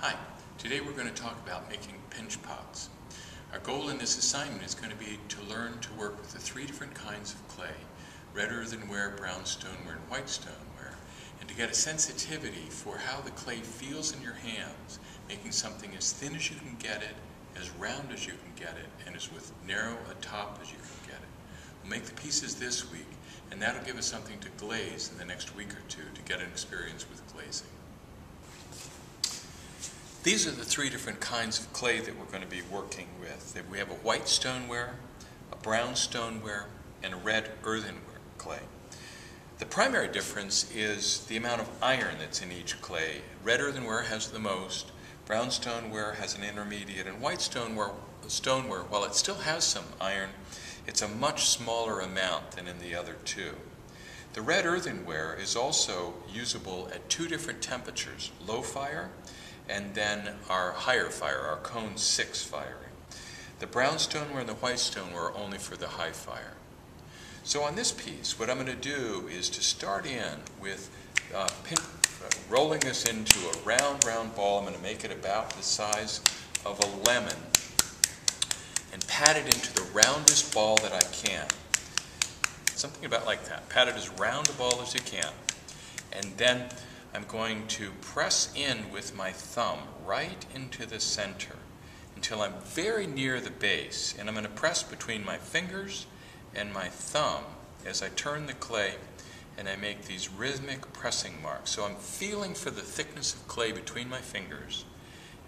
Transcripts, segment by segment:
Hi, today we're going to talk about making pinch pots. Our goal in this assignment is going to be to learn to work with the three different kinds of clay: red earthenware, brown stoneware, and white stoneware, and to get a sensitivity for how the clay feels in your hands, making something as thin as you can get it, as round as you can get it, and as with narrow a top as you can get it. We'll make the pieces this week, and that'll give us something to glaze in the next week or two to get an experience with glazing. These are the three different kinds of clay that we're going to be working with. We have a white stoneware, a brown stoneware, and a red earthenware clay. The primary difference is the amount of iron that's in each clay. Red earthenware has the most, brown stoneware has an intermediate, and white stoneware, while it still has some iron, it's a much smaller amount than in the other two. The red earthenware is also usable at two different temperatures: low fire and then our higher fire, our cone 6 firing. The brown stoneware and the white stoneware are only for the high fire. So on this piece, what I'm going to do is to start in with rolling this into a round ball. I'm going to make it about the size of a lemon and pat it into the roundest ball that I can. Something about like that. Pat it as round a ball as you can. And then I'm going to press in with my thumb right into the center until I'm very near the base. And I'm going to press between my fingers and my thumb as I turn the clay, and I make these rhythmic pressing marks. So I'm feeling for the thickness of clay between my fingers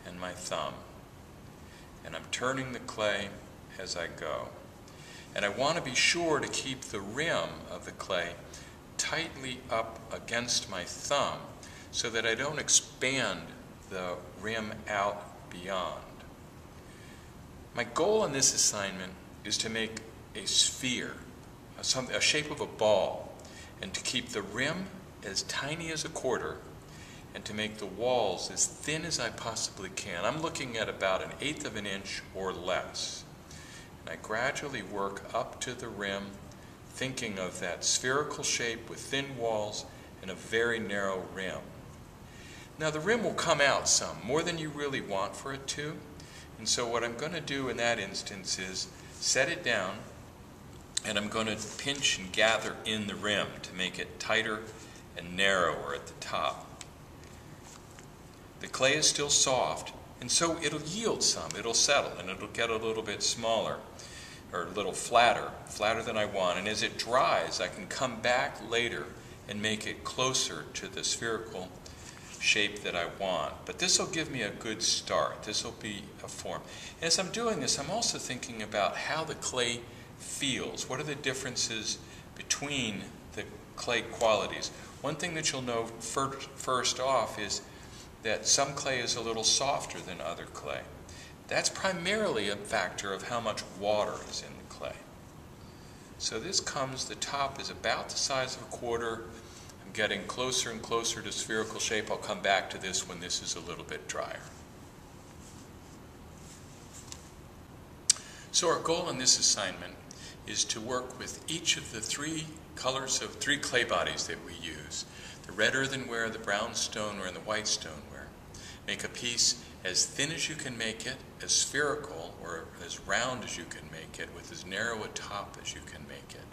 and my thumb. And I'm turning the clay as I go. And I want to be sure to keep the rim of the clay tightly up against my thumb so that I don't expand the rim out beyond. My goal in this assignment is to make a sphere, a shape of a ball, and to keep the rim as tiny as a quarter and to make the walls as thin as I possibly can. I'm looking at about 1/8 of an inch or less. And I gradually work up to the rim, thinking of that spherical shape with thin walls and a very narrow rim. Now the rim will come out some, more than you really want for it to, and so what I'm going to do in that instance is set it down, and I'm going to pinch and gather in the rim to make it tighter and narrower at the top. The clay is still soft, and so it'll yield some, it'll settle, and it'll get a little bit smaller, or a little flatter than I want. And as it dries, I can come back later and make it closer to the spherical shape that I want. But this will give me a good start. This will be a form. And as I'm doing this, I'm also thinking about how the clay feels. What are the differences between the clay qualities? One thing that you'll know first off is that some clay is a little softer than other clay. That's primarily a factor of how much water is in the clay. So this comes, the top is about the size of a quarter. I'm getting closer and closer to spherical shape. I'll come back to this when this is a little bit drier. So our goal in this assignment is to work with each of the three colors of three clay bodies that we use: the red earthenware, the brown stoneware, and the white stoneware. Make a piece as thin as you can make it, as spherical or as round as you can make it, with as narrow a top as you can make it.